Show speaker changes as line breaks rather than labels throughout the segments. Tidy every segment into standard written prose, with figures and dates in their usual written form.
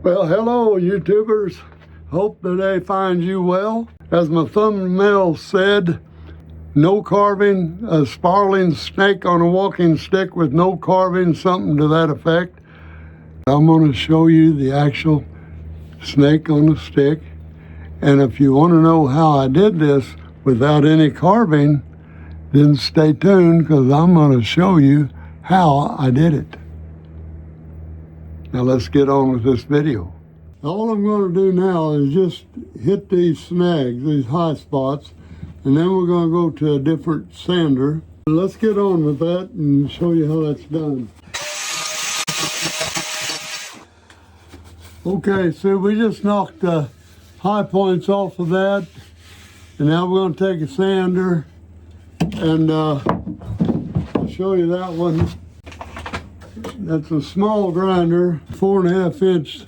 Well, hello, YouTubers. Hope today finds you well. As my thumbnail said, no carving, a spiraling snake on a walking stick with no carving, something to that effect. I'm going to show you the actual snake on the stick. And if you want to know how I did this without any carving, then stay tuned because I'm going to show you how I did it. Now let's get on with this video. All I'm going to do now is just hit these snags, these high spots, and then we're going to go to a different sander. Let's get on with that and show you how that's done. Okay, so we just knocked the high points off of that, and now we're going to take a sander and I'll show you that one. That's a small grinder, 4.5 inch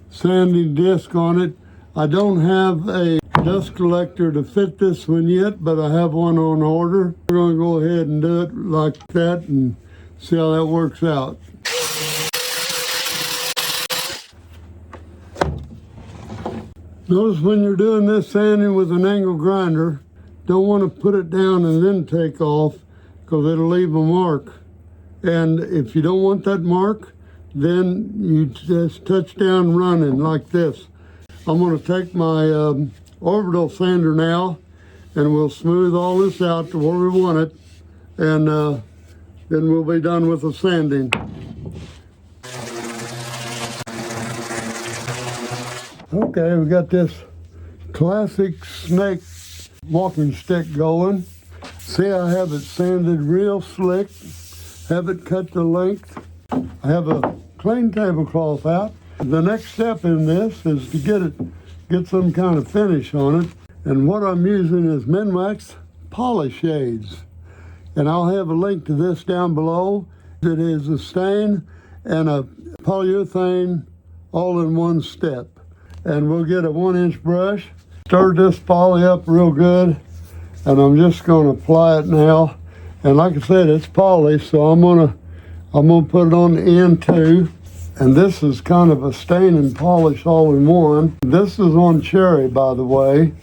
sanding disc on it. I don't have a dust collector to fit this one yet, but I have one on order. We're going to go ahead and do it like that and see how that works out. Notice when you're doing this sanding with an angle grinder, don't want to put it down and then take off because it'll leave a mark. And if you don't want that mark, then you just touch down running like this. I'm going to take my orbital sander now and we'll smooth all this out to where we want it, and then we'll be done with the sanding. Okay, we got this classic snake walking stick going. See, I have it sanded real slick, have it cut to length. I have a clean tablecloth out. The next step in this is to get some kind of finish on it. And what I'm using is Minwax polish shades. And I'll have a link to this down below. It is a stain and a polyurethane all in one step. And we'll get a 1-inch brush, stir this poly up real good, and I'm just going to apply it now. And like I said, it's poly, so I'm gonna put it on the end too. And this is kind of a stain and polish all in one. This is on cherry, by the way.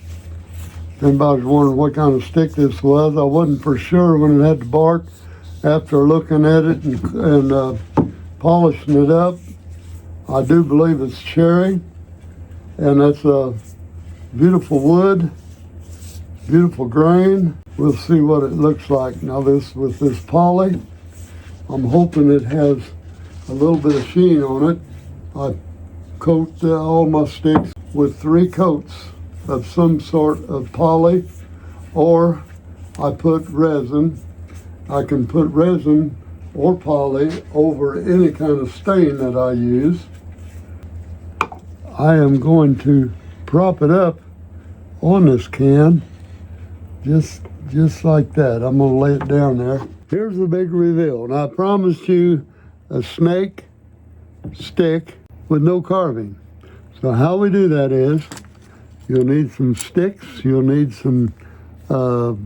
If anybody's wondering what kind of stick this was, I wasn't for sure when it had the bark. After looking at it and polishing it up, I do believe it's cherry. And that's a beautiful wood, beautiful grain. We'll see what it looks like. Now with this poly, I'm hoping it has a little bit of sheen on it. I coat all my sticks with 3 coats of some sort of poly, or I put resin. I can put resin or poly over any kind of stain that I use. I am going to prop it up on this can, just like that. I'm going to lay it down there. Here's the big reveal. And I promised you a snake stick with no carving. So how we do that is, you'll need some sticks, you'll need some sort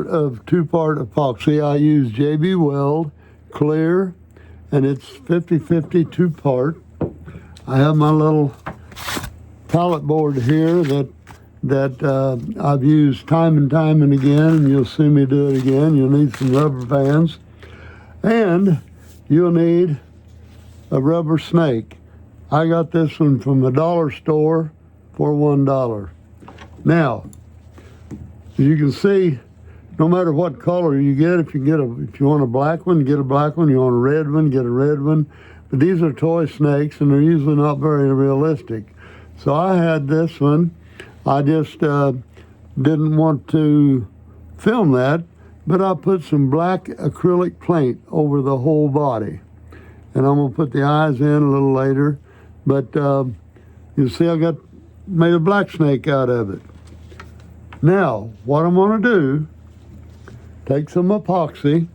of 2-part epoxy. I use JB Weld clear, and it's 50/50 2-part. I have my little pallet board here that I've used time and time and again, and you'll see me do it again. You'll need some rubber bands, and you'll need a rubber snake. I got this one from a dollar store for $1. Now, as you can see, no matter what color you get, if you want a black one, get a black one. You want a red one, get a red one. But these are toy snakes, and they're usually not very realistic. So I had this one. I just didn't want to film that, but I put some black acrylic paint over the whole body. And I'm going to put the eyes in a little later. But you see I made a black snake out of it. Now, what I'm going to do, take some epoxy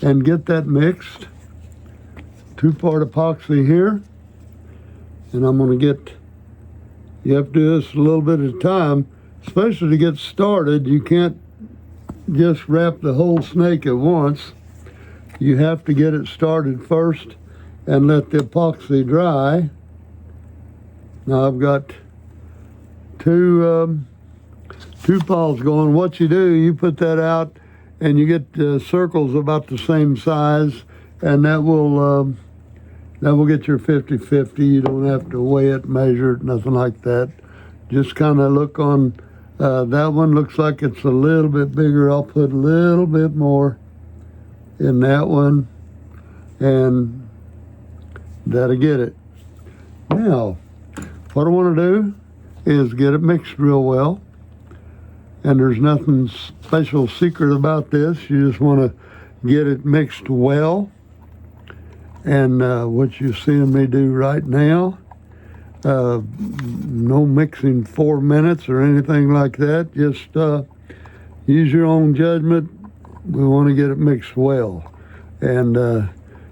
and get that mixed. 2-part epoxy here, and I'm going to you have to do this a little bit at a time, especially to get started. You can't just wrap the whole snake at once. You have to get it started first, and let the epoxy dry. Now I've got two piles going. What you do, you put that out and you get circles about the same size, and that will get your 50-50. You don't have to weigh it, measure it, nothing like that. Just kind of look on, that one looks like it's a little bit bigger. I'll put a little bit more in that one, and that'll get it. Now, what I want to do is get it mixed real well. And there's nothing special secret about this. You just want to get it mixed well. And what you're seeing me do right now, no mixing 4 minutes or anything like that. Just use your own judgment. We want to get it mixed well. And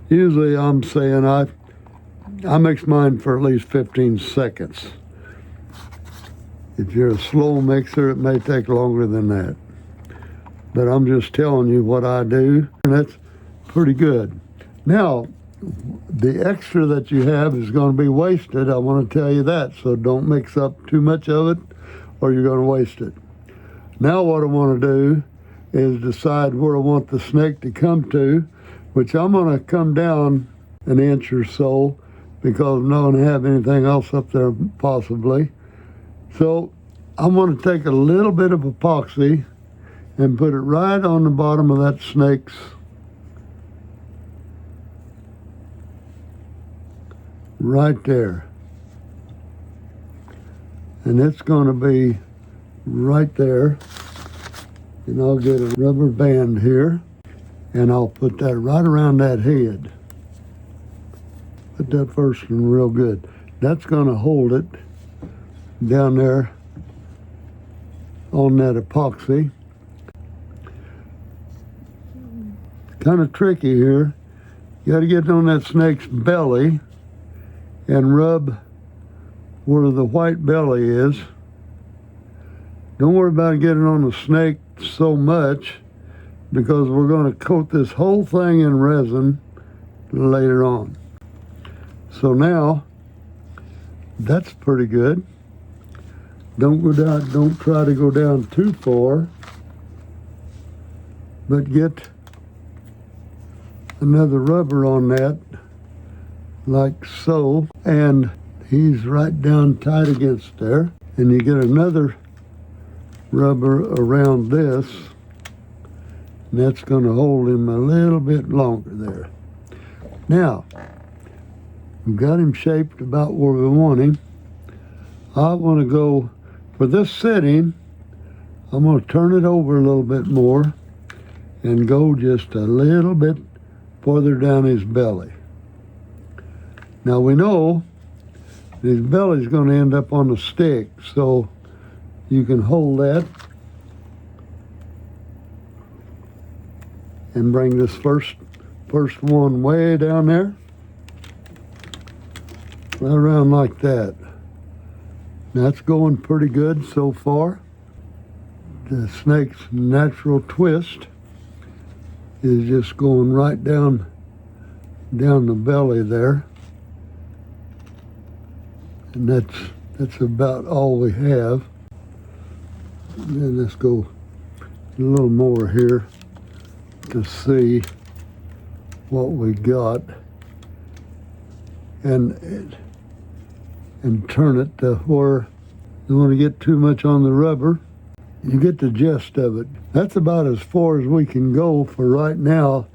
usually I'm saying I mix mine for at least 15 seconds. If you're a slow mixer, it may take longer than that. But I'm just telling you what I do, and that's pretty good. Now, the extra that you have is going to be wasted. I want to tell you that, so don't mix up too much of it or you're going to waste it. Now what I want to do is decide where I want the snake to come to, which I'm going to come down an inch or so because I'm not going to have anything else up there possibly. So I'm going to take a little bit of epoxy and put it right on the bottom of that snake's right there. And it's going to be right there. And I'll get a rubber band here and I'll put that right around that head. Put that first one real good. That's going to hold it down there on that epoxy. Kind of tricky here. You got to get on that snake's belly and rub where the white belly is. Don't worry about getting on the snake so much because we're going to coat this whole thing in resin later on. So now that's pretty good. Don't go down, don't try to go down too far, but get another rubber on that, like so, and he's right down tight against there. And you get another rubber around this, and that's going to hold him a little bit longer there. Now, we've got him shaped about where we want him. I want to go, for this sitting, I'm going to turn it over a little bit more and go just a little bit further down his belly. Now we know his belly's going to end up on the stick, so you can hold that and bring this first one way down there, right around like that. That's going pretty good so far. The snake's natural twist is just going right down the belly there. And that's about all we have. And then let's go a little more here to see what we got. And turn it to where you don't want to get too much on the rubber. You get the gist of it. That's about as far as we can go for right now.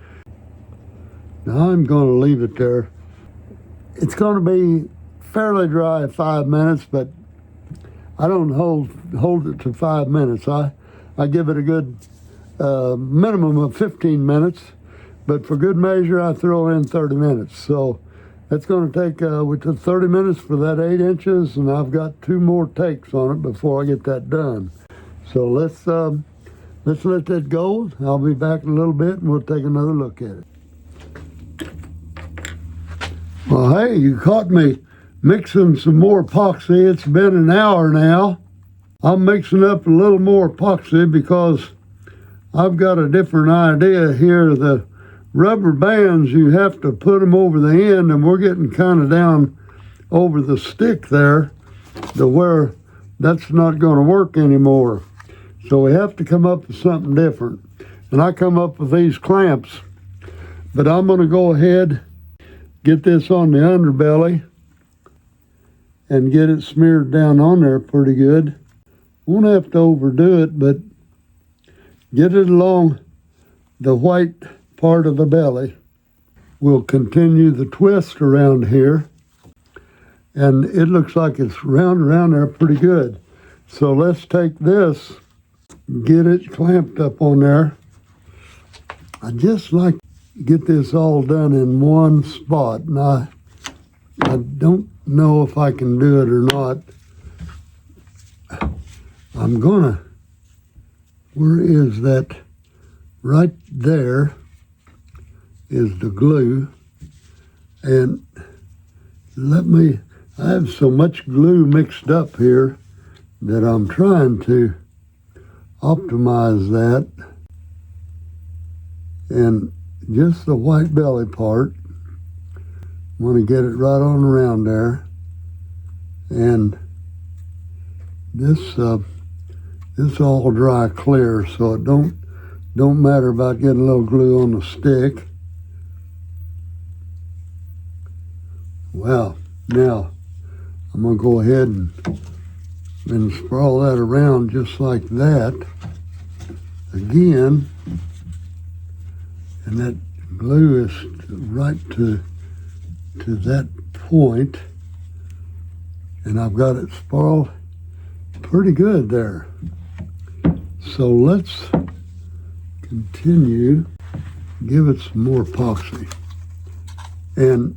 Now I'm going to leave it there. It's going to be fairly dry at 5 minutes, but I don't hold it to 5 minutes. I give it a good minimum of 15 minutes, but for good measure I throw in 30 minutes. So that's going to take, we took 30 minutes for that 8 inches, and I've got 2 more takes on it before I get that done. So let's let that go. I'll be back in a little bit and we'll take another look at it. Well, hey, you caught me mixing some more epoxy. It's been an hour now. I'm mixing up a little more epoxy because I've got a different idea here. The rubber bands, you have to put them over the end, and we're getting kind of down over the stick there to where that's not going to work anymore. So we have to come up with something different. And I come up with these clamps. But I'm going to go ahead, get this on the underbelly, and get it smeared down on there pretty good. Won't have to overdo it, but get it along the white part of the belly. We'll continue the twist around here, and it looks like it's round around there pretty good. So let's take this, get it clamped up on there. I just like to get this all done in one spot, and I don't know if I can do it or not. I'm gonna, where is that? Right there is the glue, and I have so much glue mixed up here that I'm trying to optimize that. And just the white belly part, want to get it right on around there. And this all dry clear, so it don't matter about getting a little glue on the stick. Well, now I'm gonna go ahead and sprawl that around just like that again. And that glue is right to that point, and I've got it spiraled pretty good there. So let's continue, give it some more epoxy. And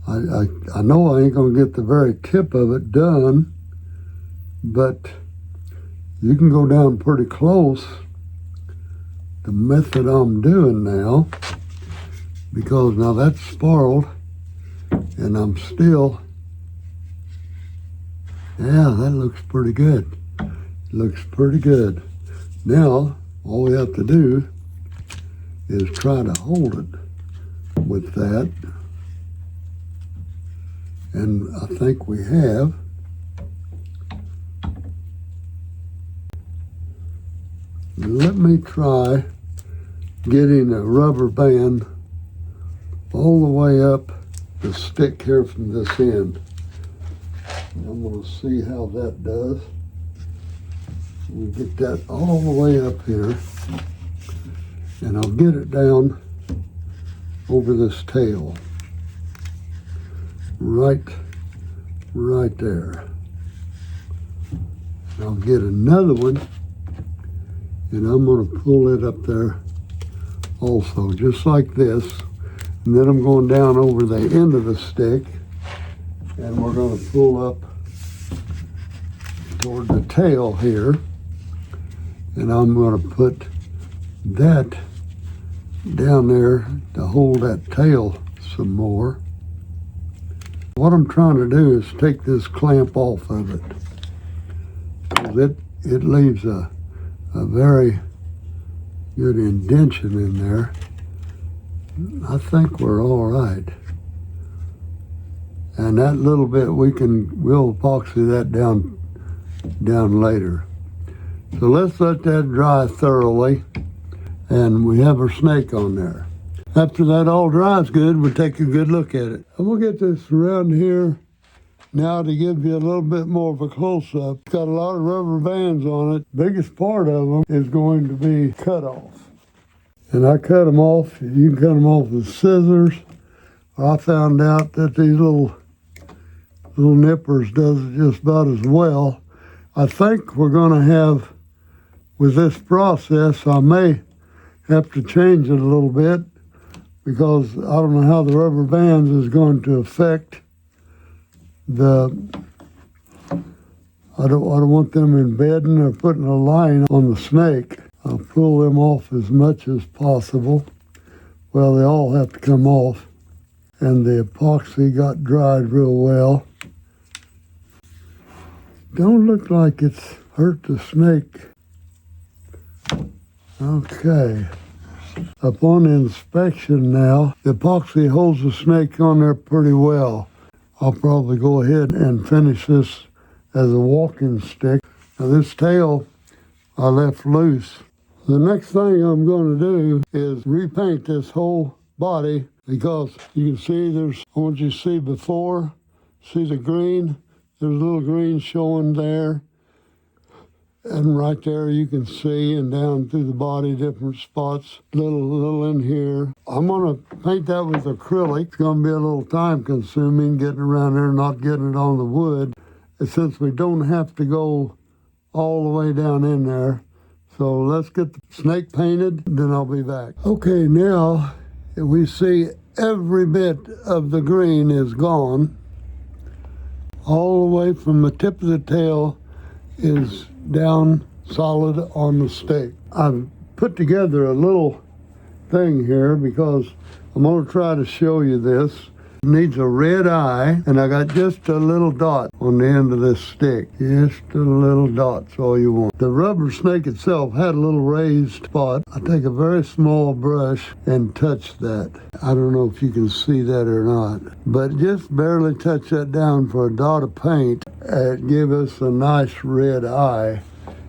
I know I ain't gonna get the very tip of it done, but you can go down pretty close. The method I'm doing now, because now that's spiraled, and I'm still, yeah, that looks pretty good. Looks pretty good. Now, all we have to do is try to hold it with that. And I think we have. Let me try getting a rubber band all the way up the stick here from this end. I'm going to see how that does. We'll get that all the way up here, and I'll get it down over this tail. Right there. I'll get another one, and I'm going to pull it up there also, just like this. And then I'm going down over the end of the stick, and we're going to pull up toward the tail here. And I'm going to put that down there to hold that tail some more. What I'm trying to do is take this clamp off of it, because it leaves a very good indention in there. I think we're all right. And that little bit we'll epoxy that down later. So let's let that dry thoroughly, and we have our snake on there. After that all dries good, we'll take a good look at it. I'm gonna get this around here now to give you a little bit more of a close-up. It's got a lot of rubber bands on it. Biggest part of them is going to be cut off. And I cut them off. You can cut them off with scissors. I found out that these little nippers does it just about as well. I think we're gonna have, with this process, I may have to change it a little bit, because I don't know how the rubber bands is going to affect I don't want them embedding or putting a line on the snake. I'll pull them off as much as possible. Well, they all have to come off, and the epoxy got dried real well. Don't look like it's hurt the snake Okay. Upon inspection now, the epoxy holds the snake on there pretty well. I'll probably go ahead and finish this as a walking stick. Now this tail I left loose. The next thing I'm going to do is repaint this whole body, because you can see I want you to see before, see the green? There's a little green showing there. And right there you can see, and down through the body, different spots, little in here. I'm going to paint that with acrylic. It's going to be a little time consuming getting around there, not getting it on the wood. And since we don't have to go all the way down in there. So let's get the snake painted, then I'll be back. Okay, now we see every bit of the green is gone. All the way from the tip of the tail is down solid on the stick. I've put together a little thing here because I'm going to try to show you this. It needs a red eye, and I got just a little dot on the end of this stick. Just a little dot's all you want. The rubber snake itself had a little raised spot. I take a very small brush and touch that. I don't know if you can see that or not, but just barely touch that down for a dot of paint and give us a nice red eye.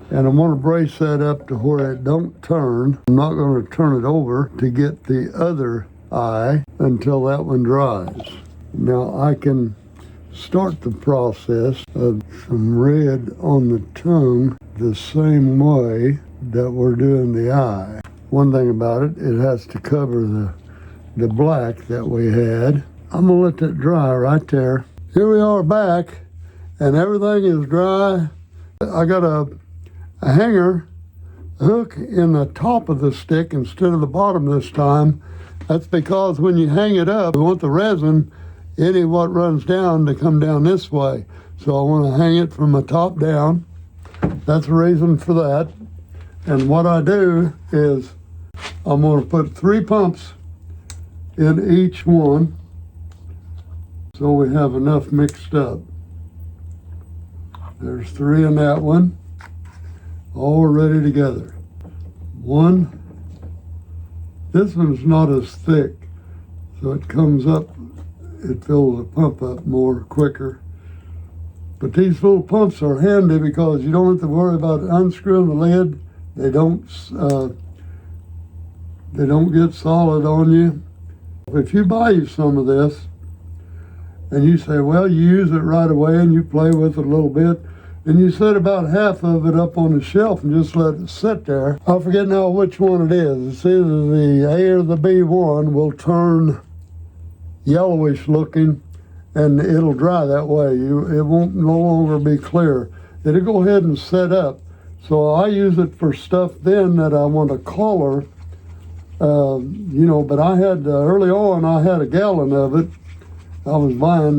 And I'm going to brace that up to where it don't turn. I'm not going to turn it over to get the other eye until that one dries. Now I can start the process of some red on the tongue the same way that we're doing the eye. One thing about it, it has to cover the black that we had. I'm gonna let that dry right there. Here we are back, and everything is dry. I got a hanger hook in the top of the stick instead of the bottom this time. That's because when you hang it up, we want the resin, any what runs down, to come down this way. So I want to hang it from the top down. That's the reason for that. And what I do is I'm going to put 3 pumps in each one so we have enough mixed up. There's 3 in that one, all ready together. 1. This one's not as thick, so it comes up, it fills the pump up more quicker. But these little pumps are handy because you don't have to worry about unscrewing the lid. They don't get solid on you. If you buy you some of this and you say, well, you use it right away and you play with it a little bit, and you set about half of it up on the shelf and just let it sit there. I forget now which one it is. It's either the A or the B1 will turn yellowish looking, and it'll dry that way. It won't no longer be clear. It'll go ahead and set up. So I use it for stuff then that I want to color, but I had, early on, I had a gallon of it. I was buying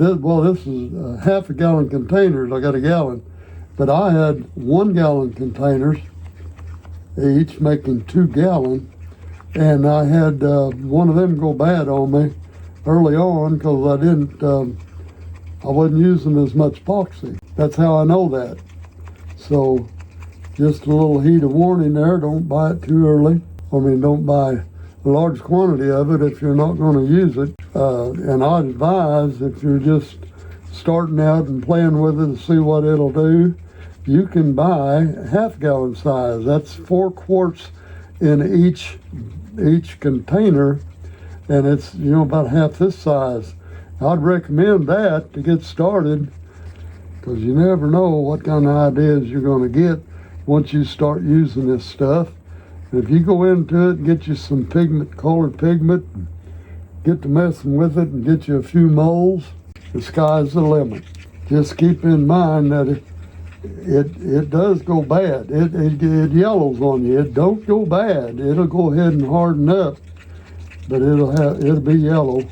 this is half a gallon containers. I got a gallon, but I had 1 gallon containers, each making 2 gallon, and I had one of them go bad on me early on because I wasn't using as much epoxy. That's how I know that. So just a little heed of warning there. Don't buy it too early. Don't buy a large quantity of it if you're not going to use it. And I'd advise, if you're just starting out and playing with it to see what it'll do, you can buy half-gallon size. That's 4 quarts in each container, and it's about half this size. I'd recommend that to get started, because you never know what kind of ideas you're going to get once you start using this stuff. If you go into it and get you some colored pigment, and get to messing with it and get you a few molds, the sky's the limit. Just keep in mind that it does go bad. It yellows on you. It don't go bad. It'll go ahead and harden up, but it'll be yellow.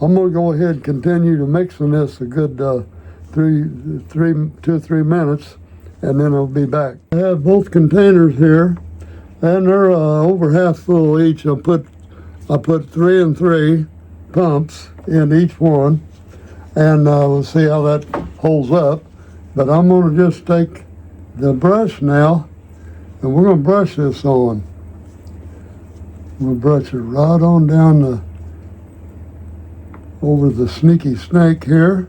I'm going to go ahead and continue to mixing this a good 2 or 3 minutes, and then I'll be back. I have both containers here, and they're over half full each. I put 3 and 3 pumps in each one, and we'll see how that holds up. But I'm going to just take the brush now, and we're going to brush this on. We'll brush it right on down over the sneaky snake here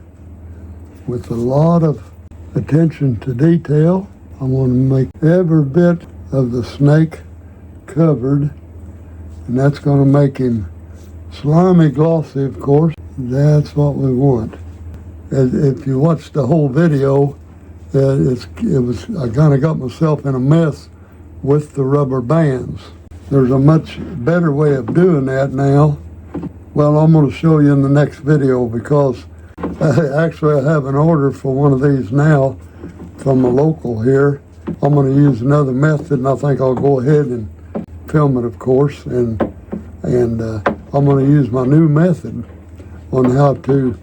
with a lot of attention to detail. I want to make every bit of the snake covered, and that's going to make him slimy glossy, of course. That's what we want. If you watch the whole video, I kind of got myself in a mess with the rubber bands. There's a much better way of doing that now. Well, I'm going to show you in the next video, because actually I have an order for one of these now from a local here. I'm going to use another method, and I think I'll go ahead and film it, of course, and I'm going to use my new method on how to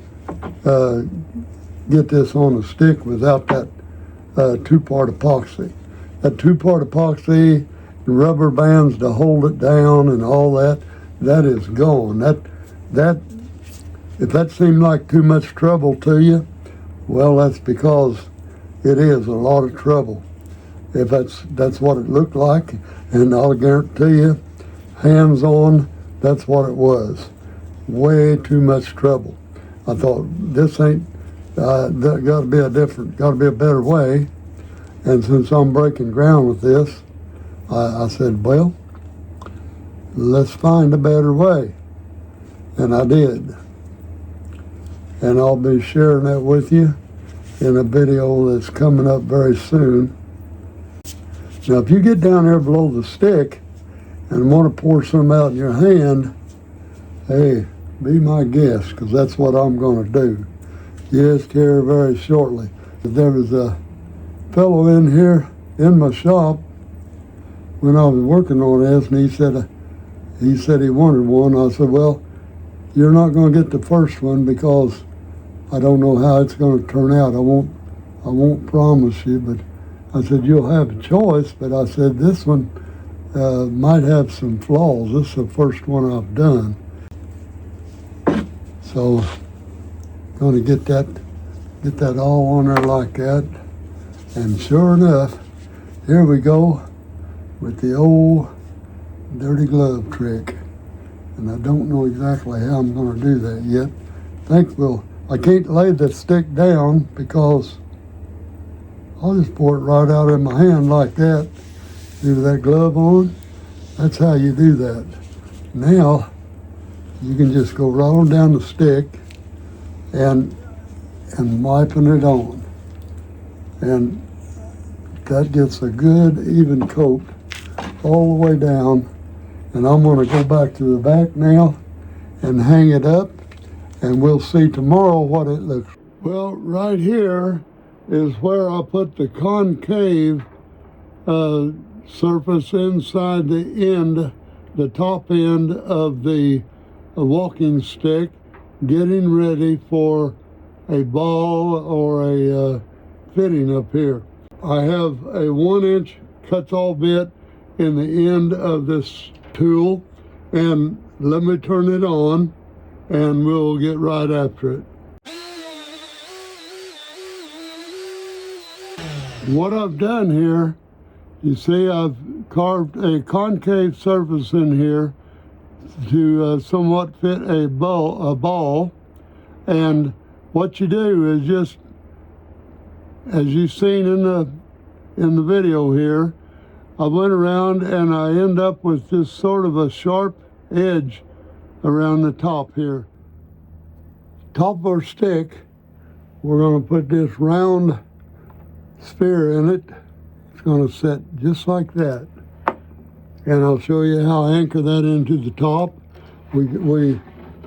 get this on a stick without that two-part epoxy. That two-part epoxy, rubber bands to hold it down and all that is gone. That if that seemed like too much trouble to you, well, that's because it is a lot of trouble. If that's what it looked like, and I'll guarantee you, hands-on, that's what it was. Way too much trouble. I thought, this ain't, that got to be a better way. And since I'm breaking ground with this, I said, well, let's find a better way. And I did. And I'll be sharing that with you in a video that's coming up very soon. Now, if you get down there below the stick and want to pour some out in your hand, hey, be my guest, because that's what I'm going to do. Just here very shortly. There was a fellow in here in my shop when I was working on this, and he said he wanted one. I said, well, you're not going to get the first one because I don't know how it's going to turn out. I won't promise you, but I said, you'll have a choice. But I said, this one might have some flaws. This is the first one I've done. So, going to get that all on there like that. And sure enough, here we go with the old dirty glove trick. And I don't know exactly how I'm going to do that yet. I can't lay the stick down because I'll just pour it right out in my hand like that. See with that glove on? That's how you do that. Now, you can just go right on down the stick and wiping it on. And that gets a good even coat all the way down. And I'm going to go back to the back now and hang it up, and we'll see tomorrow what it looks like. Well, right here is where I put the concave surface inside the top end of the walking stick, getting ready for a ball or a fitting up here. I have a 1-inch cut-all bit in the end of this tool, and let me turn it on and we'll get right after it. What I've done here, you see I've carved a concave surface in here to somewhat fit a ball, and what you do is just, as you've seen in the video here, I went around and I end up with this sort of a sharp edge around the top here. Top of our stick, we're going to put this round sphere in it. It's going to set just like that. And I'll show you how I anchor that into the top. We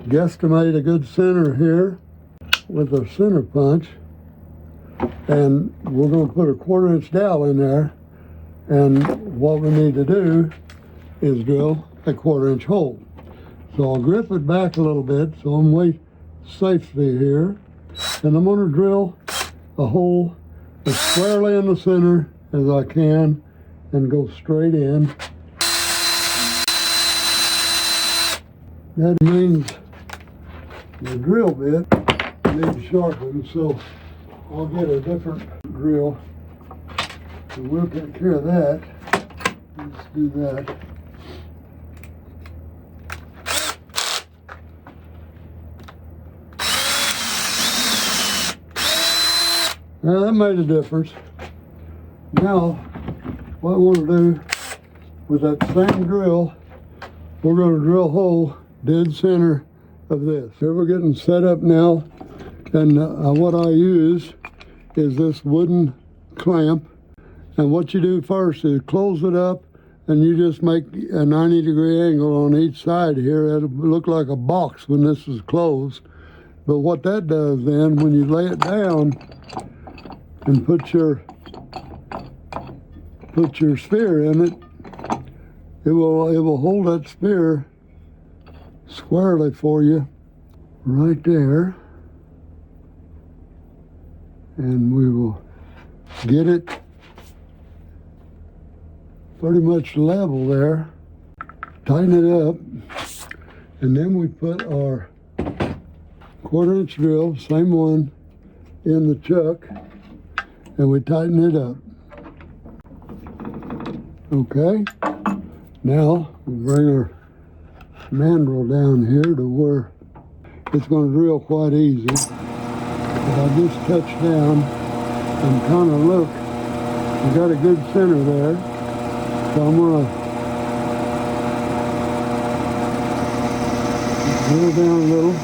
guesstimate a good center here with a center punch. And we're going to put a 1/4-inch dowel in there. And what we need to do is drill a 1/4-inch hole. So I'll grip it back a little bit so I'm way safely here. And I'm going to drill a hole as squarely in the center as I can and go straight in. That means the drill bit needs sharpened, so I'll get a different drill So we'll take care of that. Let's do that. Now that made a difference. Now, what I want to do with that same drill, we're going to drill a hole dead center of this. Here we're getting set up now, and what I use is this wooden clamp. And what you do first is close it up, and you just make a 90-degree angle on each side here. It'll look like a box when this is closed. But what that does then, when you lay it down and put your sphere in it, it will hold that sphere squarely for you right there, and we will get it pretty much level there, tighten it up, and then we put our 1/4-inch drill, same one, in the chuck, and we tighten it up. Okay, now we bring our mandrel down here to where it's going to drill quite easy. But I just touch down and kind of look. We got a good center there, so I'm going to drill down a little,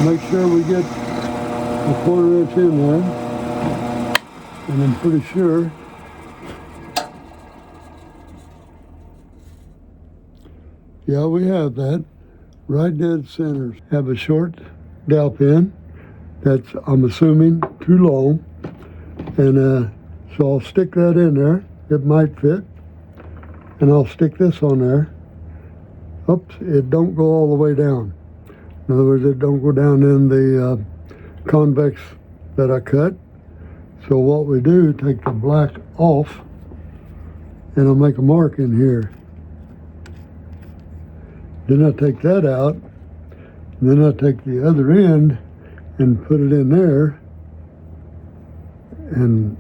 make sure we get a 1/4 inch in there, and I'm pretty sure yeah, we have that right dead center. Have a short dowel pin that's, I'm assuming, too long, and so I'll stick that in there. It might fit, and I'll stick this on there. Oops, it don't go all the way down. In other words, it don't go down in the convex that I cut. So what we do, take the black off, and I'll make a mark in here. Then I take that out, and then I take the other end and put it in there, and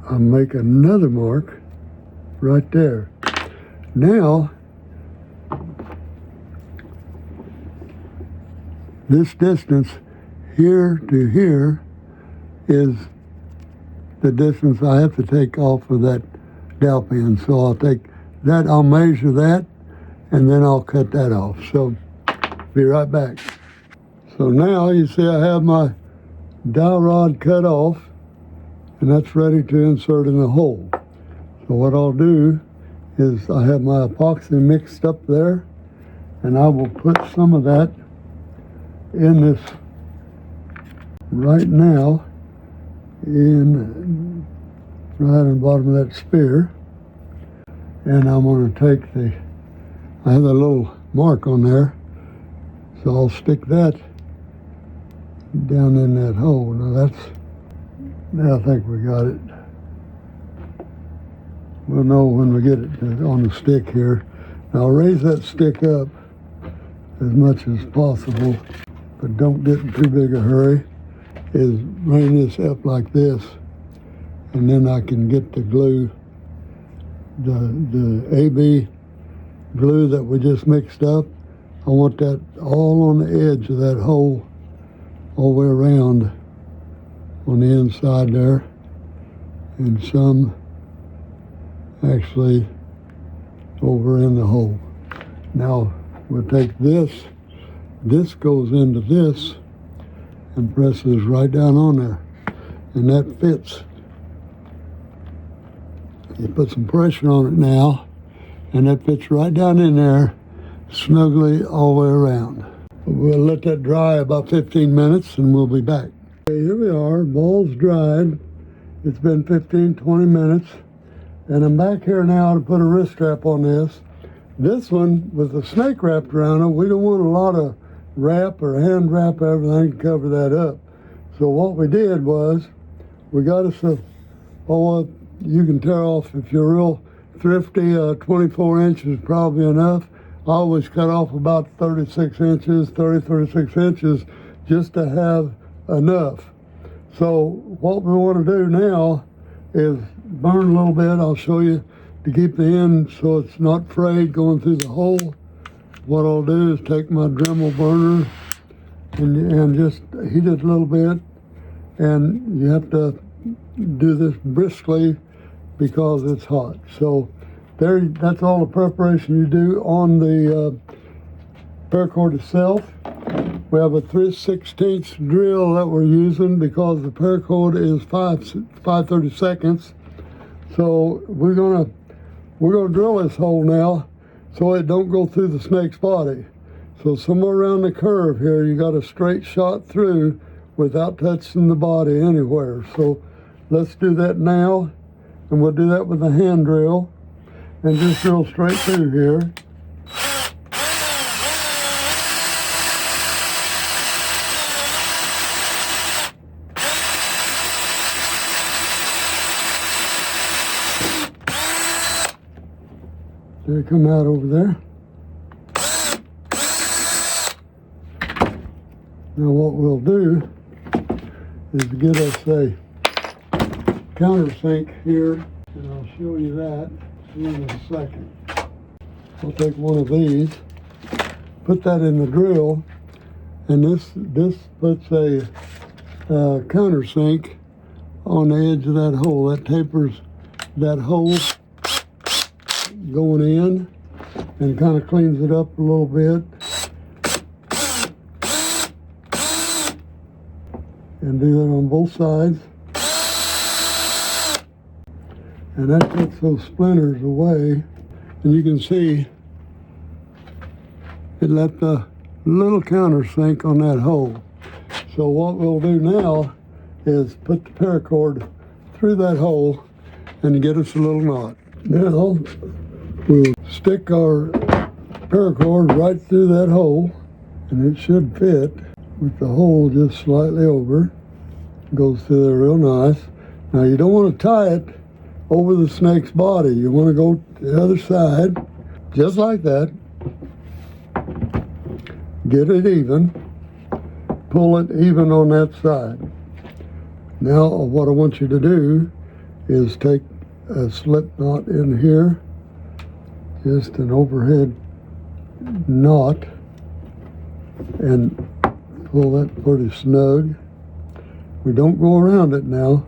I'll make another mark right there. Now, this distance here to here is the distance I have to take off of that dowel pin. So I'll take that, I'll measure that, and then I'll cut that off. So, be right back. So now you see I have my dowel rod cut off, and that's ready to insert in the hole. So what I'll do is I have my epoxy mixed up there, and I will put some of that in this right now, in right on the bottom of that spear. And I'm going to take I have a little mark on there, so I'll stick that down in that hole. Now I think we got it. We'll know when we get it on the stick here. Now I'll raise that stick up as much as possible, but don't get in too big a hurry. Is bring this up like this, and then I can get the glue, the AB glue that we just mixed up. I want that all on the edge of that hole, all the way around on the inside there, and some actually over in the hole. Now we'll take this goes into this and presses right down on there, and that fits. You put some pressure on it now, and that fits right down in there, snugly all the way around. We'll let that dry about 15 minutes, and we'll be back. Okay, here we are, ball's dried. It's been 15, 20 minutes, and I'm back here now to put a wrist strap on this. This one, with the snake wrapped around it, we don't want a lot of wrap or hand wrap everything to cover that up. So what we did was, we got us you can tear off, if you're real thrifty, 24 inches is probably enough. I always cut off about 36 inches, 36 inches, just to have enough. So what we want to do now is burn a little bit. I'll show you to keep the end so it's not frayed going through the hole. What I'll do is take my Dremel burner and just heat it a little bit, and you have to do this briskly because it's hot. So that's all the preparation you do on the paracord itself. We have a 3/16 drill that we're using because the paracord is 5/32. So we're gonna drill this hole now so it don't go through the snake's body. So somewhere around the curve here, you got a straight shot through without touching the body anywhere. So let's do that now, and we'll do that with a hand drill and just drill straight through here. They come out over there. Now what we'll do is get us a countersink here, and I'll show you that in a second. I'll take one of these, put that in the drill, and this puts a countersink on the edge of that hole. That tapers that hole going in and kind of cleans it up a little bit. And do that on both sides. And that takes those splinters away. And you can see it left a little countersink on that hole. So what we'll do now is put the paracord through that hole and get us a little knot. Now we'll stick our paracord right through that hole, and it should fit with the hole just slightly over. Goes through there real nice. Now you don't want to tie it over the snake's body. You want to go to the other side, just like that. Get it even. Pull it even on that side. Now what I want you to do is take a slip knot in here, just an overhead knot, and pull that pretty snug. We don't go around it now.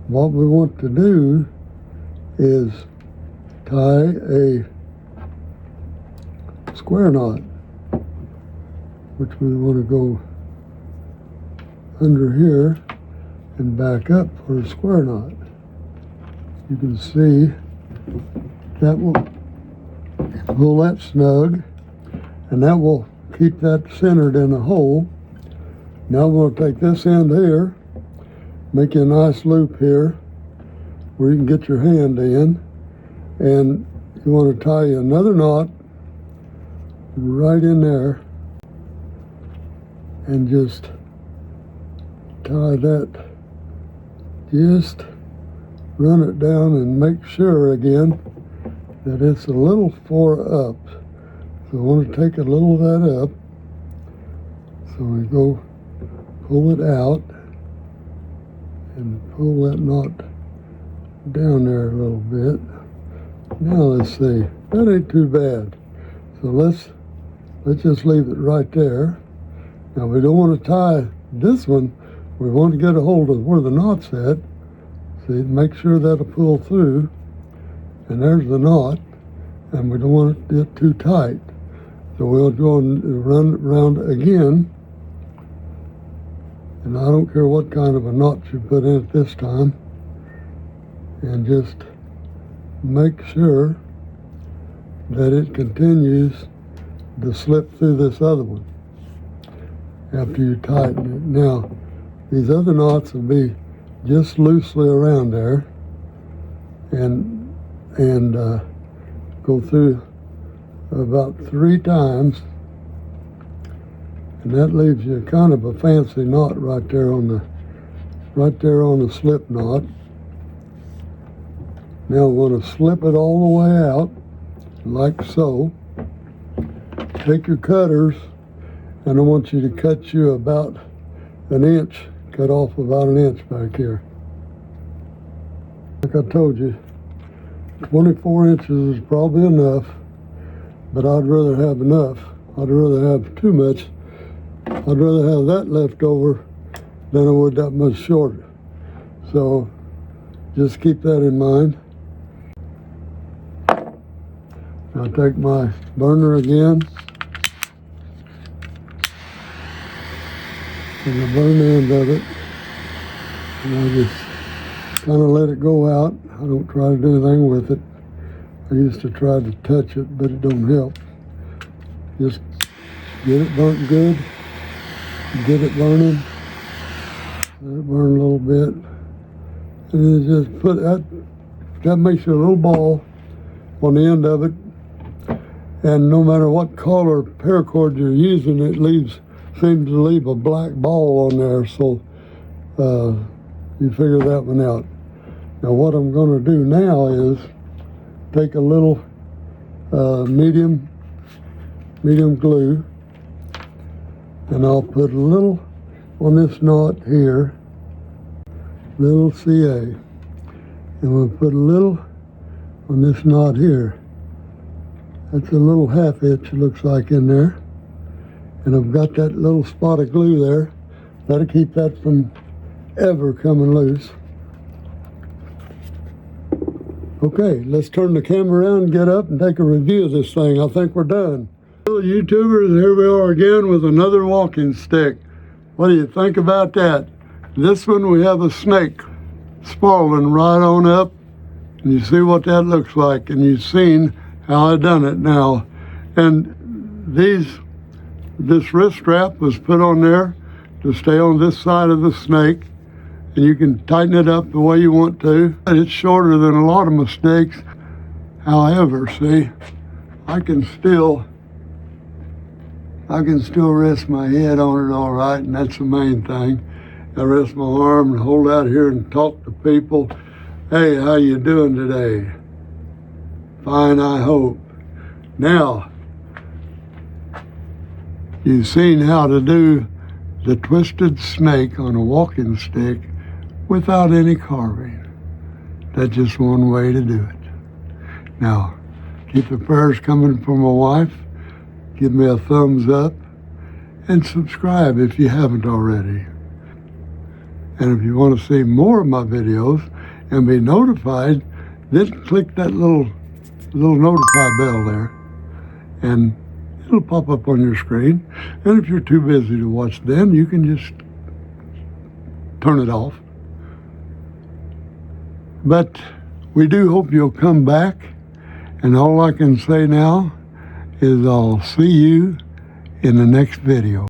What we want to do is tie a square knot, which we want to go under here and back up for a square knot. You can see that will pull that snug, and that will keep that centered in the hole. Now we'll take this end here, make you a nice loop here where you can get your hand in, and you want to tie another knot right in there and just tie that, just run it down and make sure again that it's a little far up. So I want to take a little of that up. So we go pull it out and pull that knot down there a little bit. Now let's see, that ain't too bad. So let's just leave it right there. Now we don't want to tie this one. We want to get a hold of where the knot's at. See, make sure that'll pull through. And there's the knot. And we don't want it to get too tight. So we'll go and run it around again. And I don't care what kind of a knot you put in it this time. And just make sure that it continues to slip through this other one after you tighten it. Now, these other knots will be just loosely around there and go through about 3 times, and that leaves you kind of a fancy knot right there on the slip knot. Now we want to slip it all the way out like so. Take your cutters, and I want you to cut you about an inch, cut off about an inch back here. Like I told you, 24 inches is probably enough, but I'd rather have enough. I'd rather have too much. I'd rather have that left over than I would that much shorter. So just keep that in mind. I'll take my burner again and the burn end of it, and I just kind of let it go out. I don't try to do anything with it. I used to try to touch it, but it don't help. Just get it burnt good, get it burning, let it burn a little bit, and then just put that makes a little ball on the end of it. And no matter what color paracord you're using, it seems to leave a black ball on there, so you figure that one out. Now what I'm going to do now is take a little medium glue, and I'll put a little on this knot here, little CA, and we'll put a little on this knot here. That's a little half inch, it looks like, in there. And I've got that little spot of glue there. That'll keep that from ever coming loose. Okay, let's turn the camera around, get up, and take a review of this thing. I think we're done. Hello, YouTubers, here we are again with another walking stick. What do you think about that? This one, we have a snake sprawling right on up. And you see what that looks like, and you've seen how I done it now. And this wrist strap was put on there to stay on this side of the snake, and you can tighten it up the way you want to. It's shorter than a lot of mistakes. However, see, I can still rest my head on it all right, and that's the main thing. I rest my arm and hold out here and talk to people. Hey, how you doing today? Fine, I hope. Now, you've seen how to do the twisted snake on a walking stick without any carving. That's just one way to do it. Now, keep the prayers coming for my wife. Give me a thumbs up and subscribe if you haven't already. And if you want to see more of my videos and be notified, then click that little notify bell there, and it'll pop up on your screen. And if you're too busy to watch then, you can just turn it off. But we do hope you'll come back, and all I can say now is I'll see you in the next video.